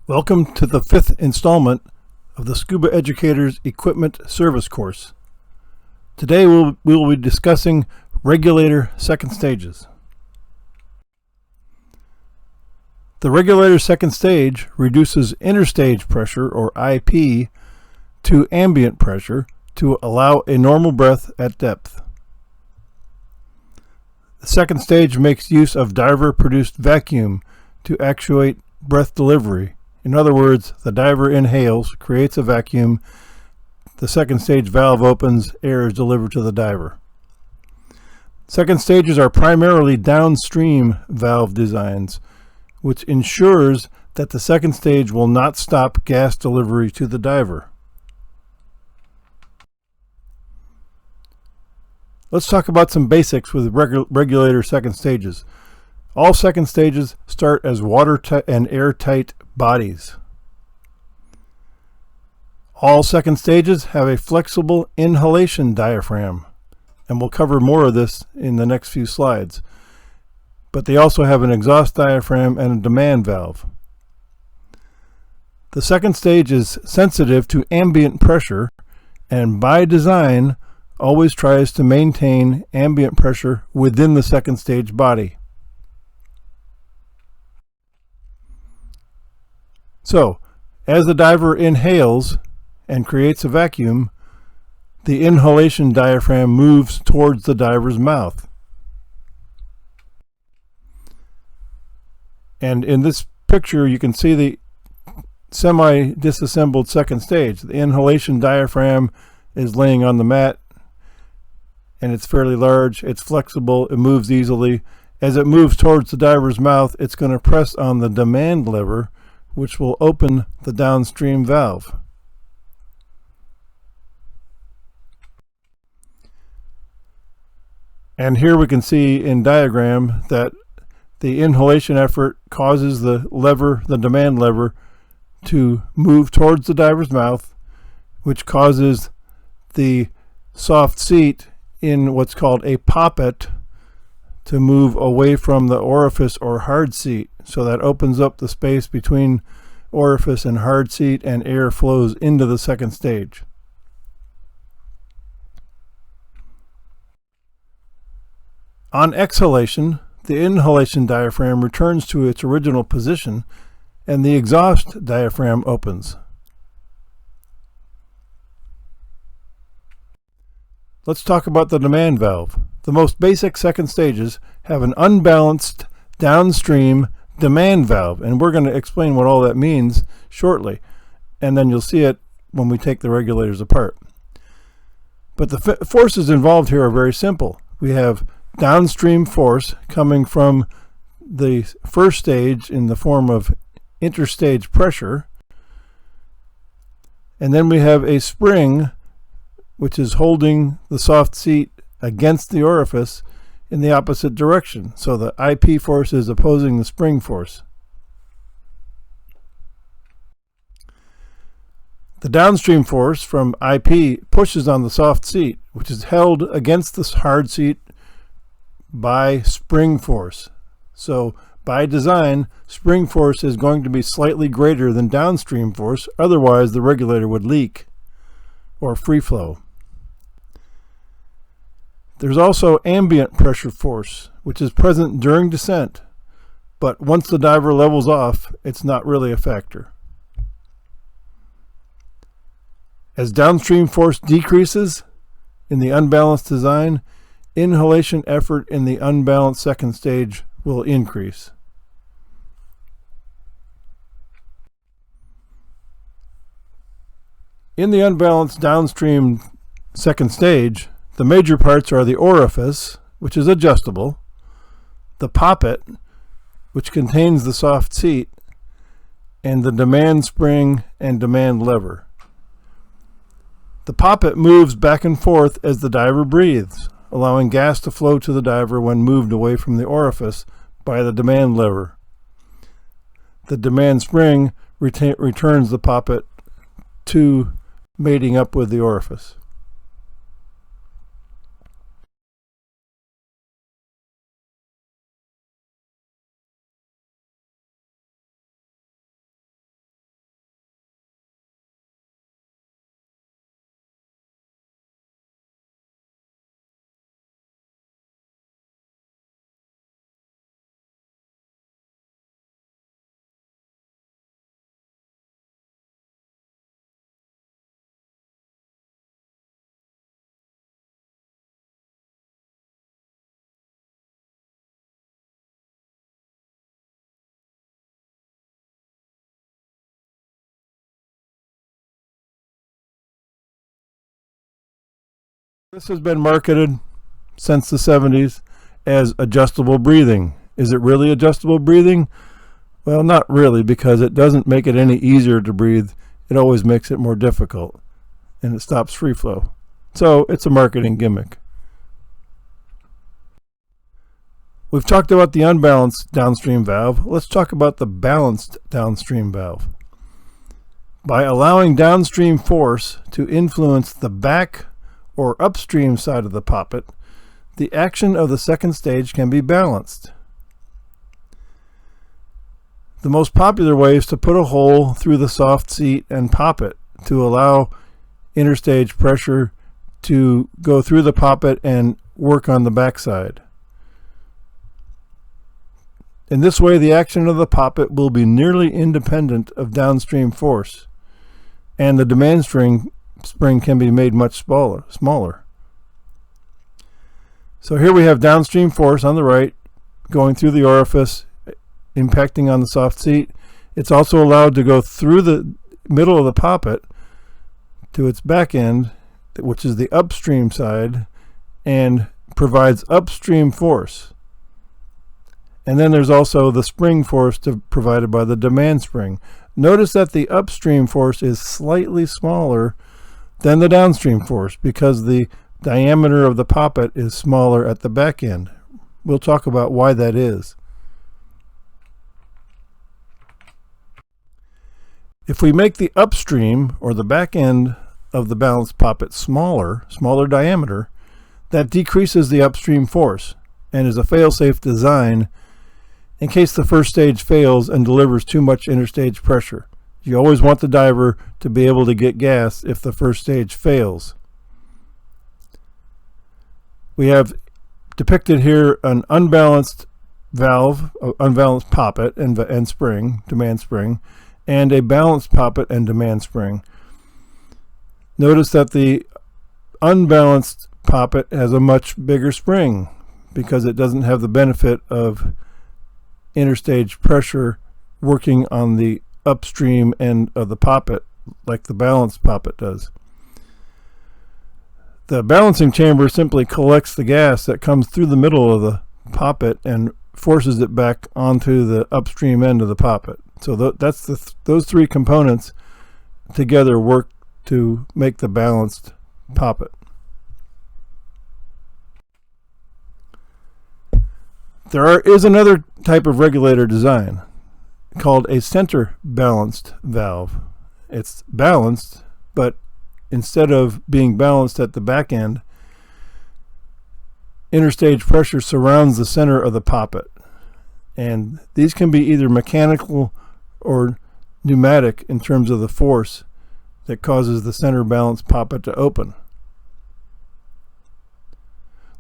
Welcome to the 5th installment of the Scuba Educators Equipment Service Course. Today we will be discussing regulator second stages. The regulator second stage reduces interstage pressure, or IP, to ambient pressure to allow a normal breath at depth. The second stage makes use of diver-produced vacuum to actuate breath delivery. In other words, the diver inhales, creates a vacuum, the second stage valve opens, air is delivered to the diver. Second stages are primarily downstream valve designs, which ensures that the second stage will not stop gas delivery to the diver. Let's talk about some basics with regulator second stages. All second stages start as watertight and airtight bodies. All second stages have a flexible inhalation diaphragm, and we'll cover more of this in the next few slides. But they also have an exhaust diaphragm and a demand valve. The second stage is sensitive to ambient pressure, and by design always tries to maintain ambient pressure within the second stage body. So, as the diver inhales and creates a vacuum, the inhalation diaphragm moves towards the diver's mouth. And in this picture, you can see the semi-disassembled second stage. The inhalation diaphragm is laying on the mat, and it's fairly large, it's flexible, it moves easily. As it moves towards the diver's mouth, it's going to press on the demand lever, which will open the downstream valve. And here we can see in diagram that the inhalation effort causes the lever, the demand lever, to move towards the diver's mouth, which causes the soft seat in what's called a poppet to move away from the orifice or hard seat. So that opens up the space between orifice and hard seat, and air flows into the second stage. On exhalation, the inhalation diaphragm returns to its original position and the exhaust diaphragm opens. Let's talk about the demand valve. The most basic second stages have an unbalanced downstream demand valve, and we're going to explain what all that means shortly, and then you'll see it when we take the regulators apart. But the forces involved here are very simple. We have downstream force coming from the first stage in the form of interstage pressure, and then we have a spring which is holding the soft seat against the orifice in the opposite direction. So the IP force is opposing the spring force. The downstream force from IP pushes on the soft seat, which is held against the hard seat by spring force. So by design, spring force is going to be slightly greater than downstream force, otherwise the regulator would leak or free flow. There's also ambient pressure force, which is present during descent, but once the diver levels off, it's not really a factor. As downstream force decreases in the unbalanced design, inhalation effort in the unbalanced second stage will increase. In the unbalanced downstream second stage, the major parts are the orifice, which is adjustable, the poppet, which contains the soft seat, and the demand spring and demand lever. The poppet moves back and forth as the diver breathes, allowing gas to flow to the diver when moved away from the orifice by the demand lever. The demand spring returns the poppet to mating up with the orifice. This has been marketed since the 70s as adjustable breathing. Is it really adjustable breathing? Well, not really, because it doesn't make it any easier to breathe. It always makes it more difficult, and it stops free flow. So it's a marketing gimmick. We've talked about the unbalanced downstream valve. Let's talk about the balanced downstream valve. By allowing downstream force to influence the back or upstream side of the poppet, the action of the second stage can be balanced. The most popular way is to put a hole through the soft seat and poppet to allow interstage pressure to go through the poppet and work on the backside. In this way, the action of the poppet will be nearly independent of downstream force, and the demand spring can be made much smaller. So here we have downstream force on the right going through the orifice, impacting on the soft seat. It's also allowed to go through the middle of the poppet to its back end, which is the upstream side, and provides upstream force. And then there's also the spring force provided by the demand spring. Notice that the upstream force is slightly smaller than the downstream force because the diameter of the poppet is smaller at the back end. We'll talk about why that is. If we make the upstream or the back end of the balanced poppet smaller diameter, that decreases the upstream force and is a fail-safe design in case the first stage fails and delivers too much interstage pressure. You always want the diver to be able to get gas if the first stage fails. We have depicted here an unbalanced valve, unbalanced poppet and spring, demand spring, and a balanced poppet and demand spring. Notice that the unbalanced poppet has a much bigger spring because it doesn't have the benefit of interstage pressure working on the upstream end of the poppet like the balanced poppet does. The balancing chamber simply collects the gas that comes through the middle of the poppet and forces it back onto the upstream end of the poppet. So those three components together work to make the balanced poppet. There is another type of regulator design called a center balanced valve. It's balanced, but instead of being balanced at the back end, interstage pressure surrounds the center of the poppet. And these can be either mechanical or pneumatic in terms of the force that causes the center balanced poppet to open.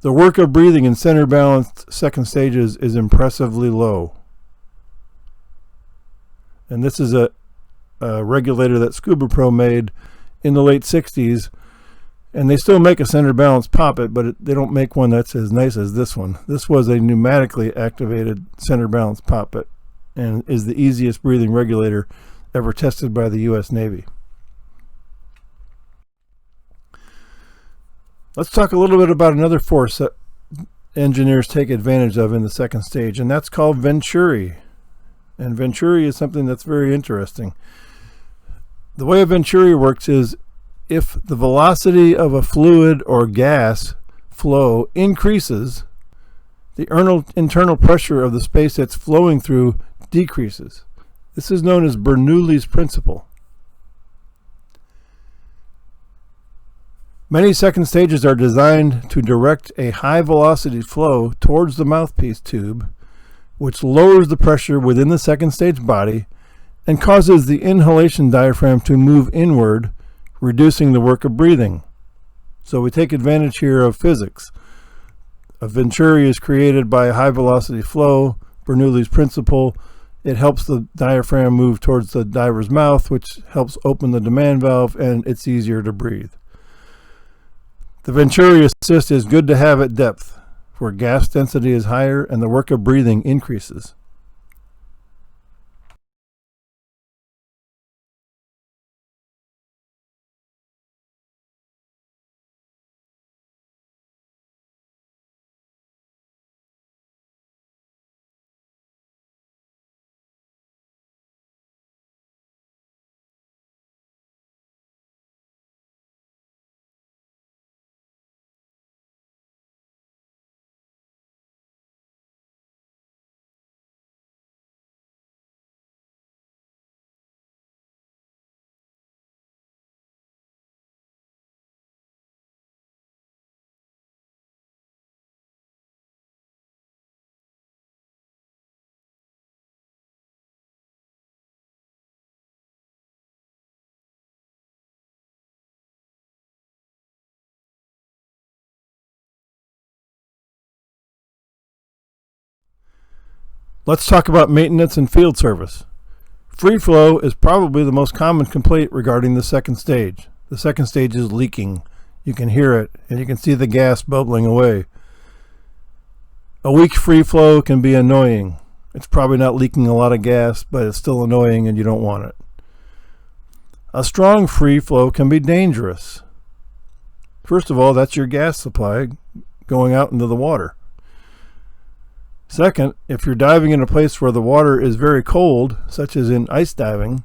The work of breathing in center balanced second stages is impressively low. And this is a regulator that Scuba Pro made in the late 60s. And they still make a center balanced poppet, but they don't make one that's as nice as this one. This was a pneumatically activated center balanced poppet and is the easiest breathing regulator ever tested by the U.S. Navy. Let's talk a little bit about another force that engineers take advantage of in the second stage, and that's called Venturi. And Venturi is something that's very interesting. The way a Venturi works is if the velocity of a fluid or gas flow increases, the internal pressure of the space that's flowing through decreases. This is known as Bernoulli's principle. Many second stages are designed to direct a high velocity flow towards the mouthpiece tube, which lowers the pressure within the second stage body and causes the inhalation diaphragm to move inward, reducing the work of breathing. So we take advantage here of physics. A Venturi is created by a high velocity flow, Bernoulli's principle. It helps the diaphragm move towards the diver's mouth, which helps open the demand valve, and it's easier to breathe. The Venturi assist is good to have at depth, where gas density is higher and the work of breathing increases. Let's talk about maintenance and field service. Free flow is probably the most common complaint regarding the second stage. The second stage is leaking. You can hear it, and you can see the gas bubbling away. A weak free flow can be annoying. It's probably not leaking a lot of gas, but it's still annoying and you don't want it. A strong free flow can be dangerous. First of all, that's your gas supply going out into the water. Second, if you're diving in a place where the water is very cold, such as in ice diving,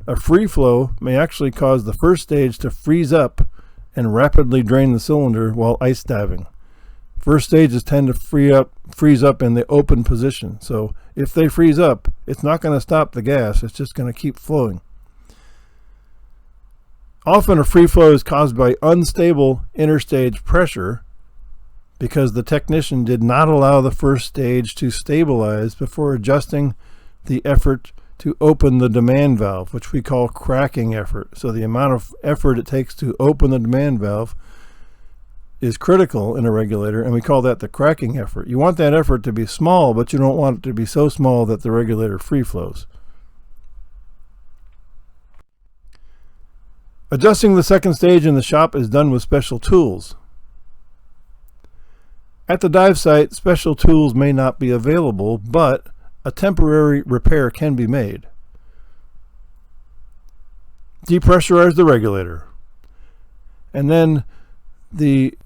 a free flow may actually cause the first stage to freeze up and rapidly drain the cylinder while ice diving. First stages tend to freeze up in the open position. So if they freeze up, it's not going to stop the gas. It's just going to keep flowing. Often a free flow is caused by unstable interstage pressure because the technician did not allow the first stage to stabilize before adjusting the effort to open the demand valve, which we call cracking effort. So the amount of effort it takes to open the demand valve is critical in a regulator, and we call that the cracking effort. You want that effort to be small, but you don't want it to be so small that the regulator free flows. Adjusting the second stage in the shop is done with special tools. At the dive site, special tools may not be available, but a temporary repair can be made. Depressurize the regulator, and then the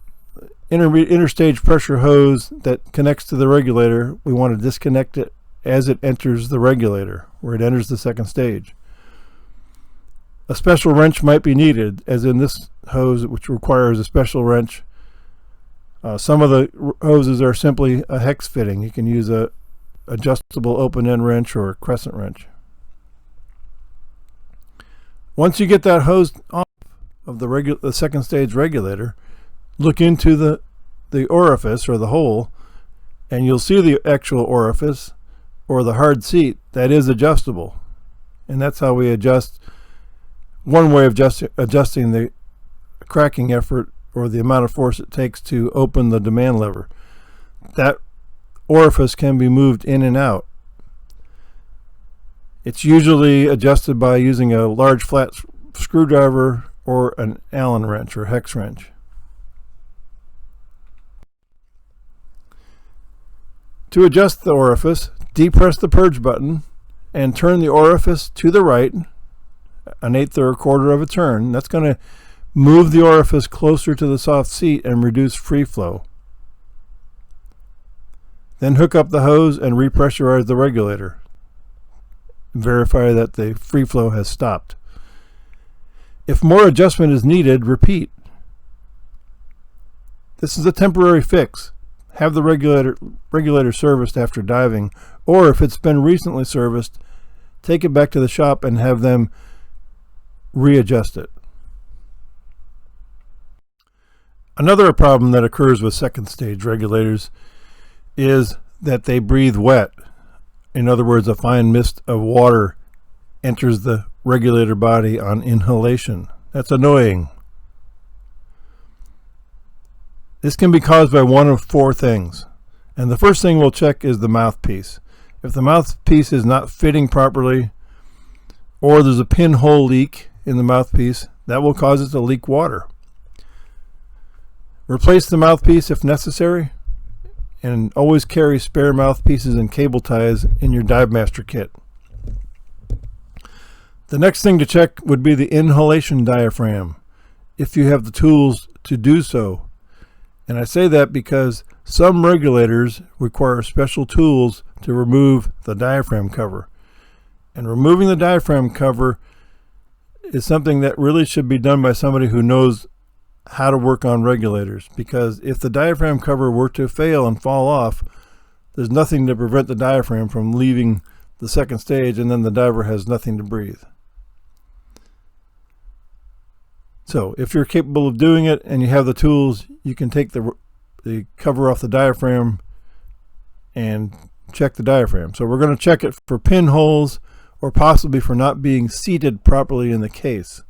interstage pressure hose that connects to the regulator, we want to disconnect it as it enters the regulator, where it enters the second stage. A special wrench might be needed, as in this hose, which requires a special wrench. Some of the hoses are simply a hex fitting. You can use a adjustable open-end wrench or a crescent wrench. Once you get that hose off of the second stage regulator, look into the orifice or the hole, and you'll see the actual orifice or the hard seat that is adjustable. And that's how we adjust. One way of adjusting the cracking effort or the amount of force it takes to open the demand lever. That orifice can be moved in and out. It's usually adjusted by using a large flat screwdriver or an Allen wrench or hex wrench. To adjust the orifice, depress the purge button and turn the orifice to the right, an eighth or a quarter of a turn. That's going to move the orifice closer to the soft seat and reduce free flow. Then hook up the hose and repressurize the regulator. Verify that the free flow has stopped. If more adjustment is needed, repeat. This is a temporary fix. Have the regulator serviced after diving, or if it's been recently serviced, take it back to the shop and have them readjust it. Another problem that occurs with second stage regulators is that they breathe wet. In other words, a fine mist of water enters the regulator body on inhalation. That's annoying. This can be caused by one of four things. And the first thing we'll check is the mouthpiece. If the mouthpiece is not fitting properly, or there's a pinhole leak in the mouthpiece, that will cause it to leak water. Replace the mouthpiece if necessary, and always carry spare mouthpieces and cable ties in your Dive Master kit. The next thing to check would be the inhalation diaphragm, if you have the tools to do so. And I say that because some regulators require special tools to remove the diaphragm cover. And removing the diaphragm cover is something that really should be done by somebody who knows how to work on regulators, because if the diaphragm cover were to fail and fall off, there's nothing to prevent the diaphragm from leaving the second stage, and then the diver has nothing to breathe. So if you're capable of doing it and you have the tools, you can take the cover off the diaphragm and check the diaphragm. So we're going to check it for pinholes or possibly for not being seated properly in the case.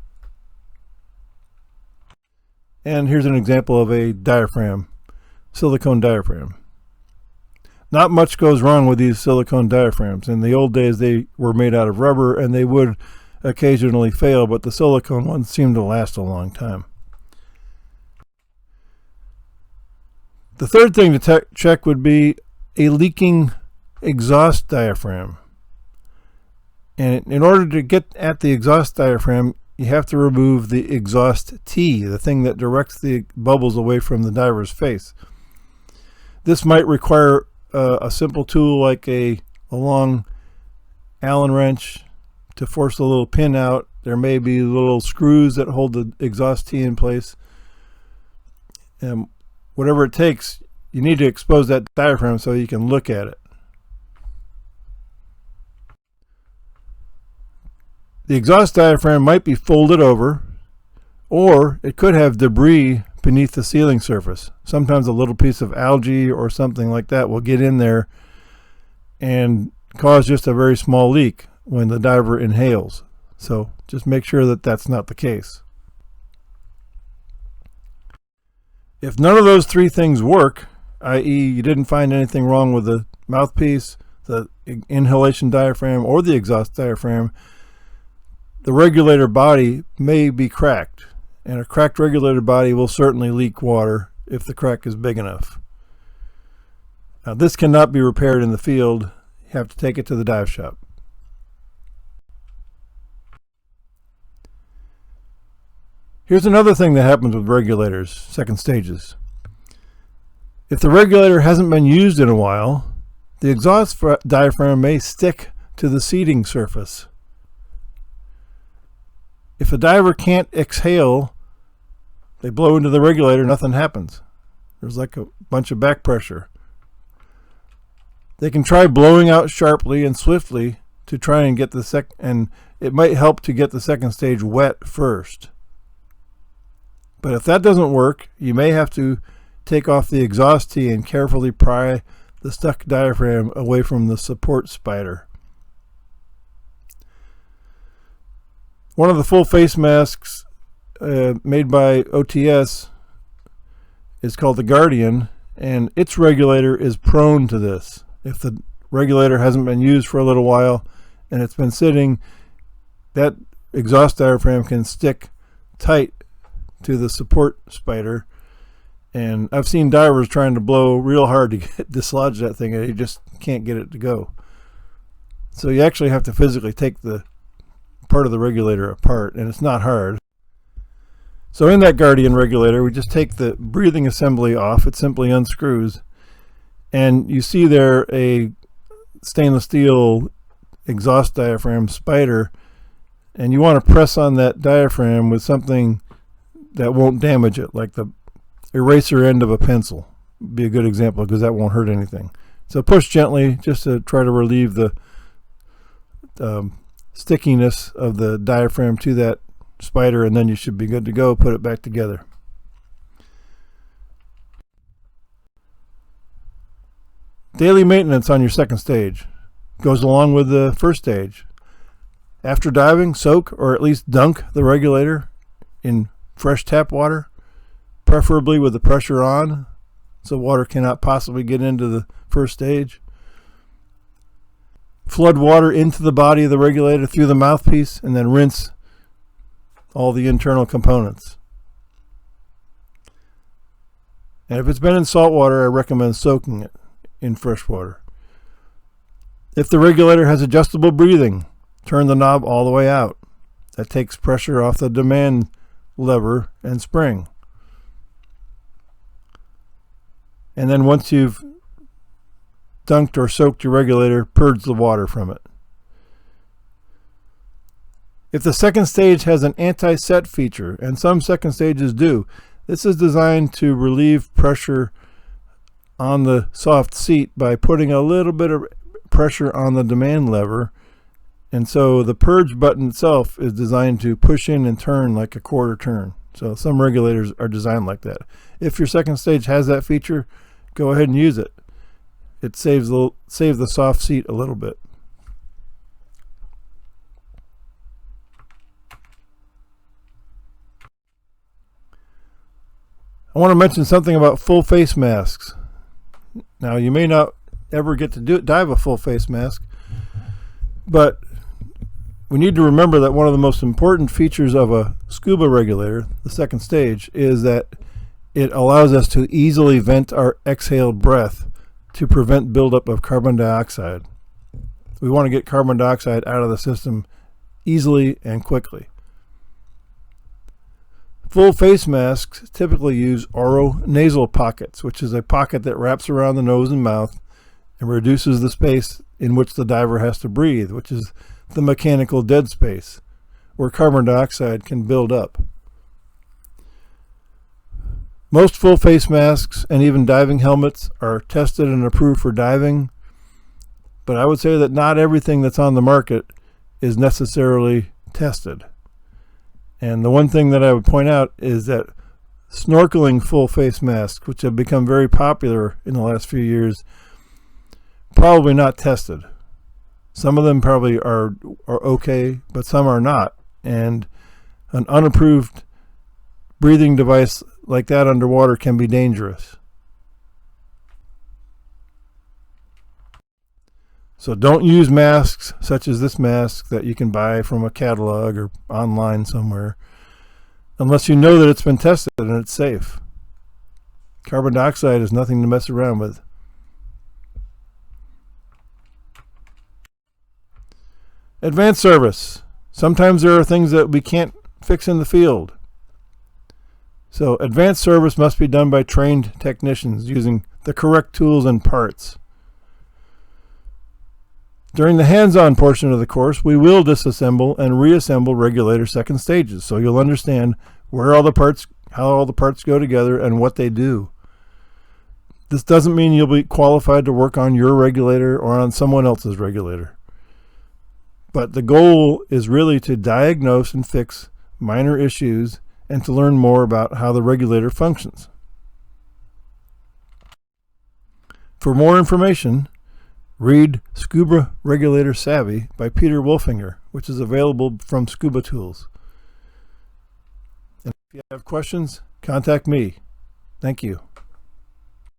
And here's an example of a diaphragm, silicone diaphragm. Not much goes wrong with these silicone diaphragms. In the old days, they were made out of rubber, and they would occasionally fail, but the silicone ones seem to last a long time. The third thing to check would be a leaking exhaust diaphragm. And in order to get at the exhaust diaphragm, you have to remove the exhaust tee, the thing that directs the bubbles away from the diver's face. This might require a simple tool like a long Allen wrench to force a little pin out. There may be little screws that hold the exhaust tee in place. Whatever it takes, you need to expose that diaphragm so you can look at it. The exhaust diaphragm might be folded over, or it could have debris beneath the sealing surface. Sometimes a little piece of algae or something like that will get in there and cause just a very small leak when the diver inhales. So just make sure that that's not the case. If none of those three things work, i.e. you didn't find anything wrong with the mouthpiece, the inhalation diaphragm, or the exhaust diaphragm, the regulator body may be cracked. And a cracked regulator body will certainly leak water if the crack is big enough. Now, this cannot be repaired in the field. You have to take it to the dive shop. Here's another thing that happens with regulators, second stages. If the regulator hasn't been used in a while, the exhaust diaphragm may stick to the seating surface. If a diver can't exhale, they blow into the regulator, nothing happens. There's like a bunch of back pressure. They can try blowing out sharply and swiftly to try and get and it might help to get the second stage wet first. But if that doesn't work, you may have to take off the exhaust tee and carefully pry the stuck diaphragm away from the support spider. One of the full face masks made by OTS is called the Guardian, and its regulator is prone to this. If the regulator hasn't been used for a little while and it's been sitting, that exhaust diaphragm can stick tight to the support spider. And I've seen divers trying to blow real hard to dislodge that thing, and you just can't get it to go. So you actually have to physically take the part of the regulator apart, and it's not hard. So in that Guardian regulator, we just take the breathing assembly off. It simply unscrews, and you see there a stainless steel exhaust diaphragm spider, and you want to press on that diaphragm with something that won't damage it, like the eraser end of a pencil would be a good example, because that won't hurt anything. So push gently just to try to relieve the stickiness of the diaphragm to that spider, and then you should be good to go. Put it back together. Daily maintenance on your second stage goes along with the first stage. After diving, soak or at least dunk the regulator in fresh tap water, preferably with the pressure on, so water cannot possibly get into the first stage. Flood water into the body of the regulator through the mouthpiece, and then rinse all the internal components. And if it's been in salt water, I recommend soaking it in fresh water. If the regulator has adjustable breathing, turn the knob all the way out. That takes pressure off the demand lever and spring. And then once you've dunked or soaked your regulator, purge the water from it. If the second stage has an anti-set feature, and some second stages do, this is designed to relieve pressure on the soft seat by putting a little bit of pressure on the demand lever. And so the purge button itself is designed to push in and turn like a quarter turn. So some regulators are designed like that. If your second stage has that feature, go ahead and use it. It saves the soft seat a little bit. I want to mention something about full face masks. Now, you may not ever get to dive a full face mask. But we need to remember that one of the most important features of a scuba regulator, the second stage, is that it allows us to easily vent our exhaled breath to prevent buildup of carbon dioxide. We want to get carbon dioxide out of the system easily and quickly. Full face masks typically use oronasal pockets, which is a pocket that wraps around the nose and mouth and reduces the space in which the diver has to breathe, which is the mechanical dead space, where carbon dioxide can build up. Most full face masks and even diving helmets are tested and approved for diving, but I would say that not everything that's on the market is necessarily tested. And the one thing that I would point out is that snorkeling full face masks, which have become very popular in the last few years, probably not tested. Some of them probably are okay, but some are not. And an unapproved breathing device like that underwater can be dangerous. So don't use masks such as this mask that you can buy from a catalog or online somewhere unless you know that it's been tested and it's safe. Carbon dioxide is nothing to mess around with. Advanced service. Sometimes there are things that we can't fix in the field. So advanced service must be done by trained technicians using the correct tools and parts. During the hands-on portion of the course, we will disassemble and reassemble regulator second stages, so you'll understand where all the parts, how all the parts go together, and what they do. This doesn't mean you'll be qualified to work on your regulator or on someone else's regulator. But the goal is really to diagnose and fix minor issues and to learn more about how the regulator functions. For more information, read Scuba Regulator Savvy by Peter Wolfinger, which is available from Scuba Tools. And if you have questions, contact me. Thank you.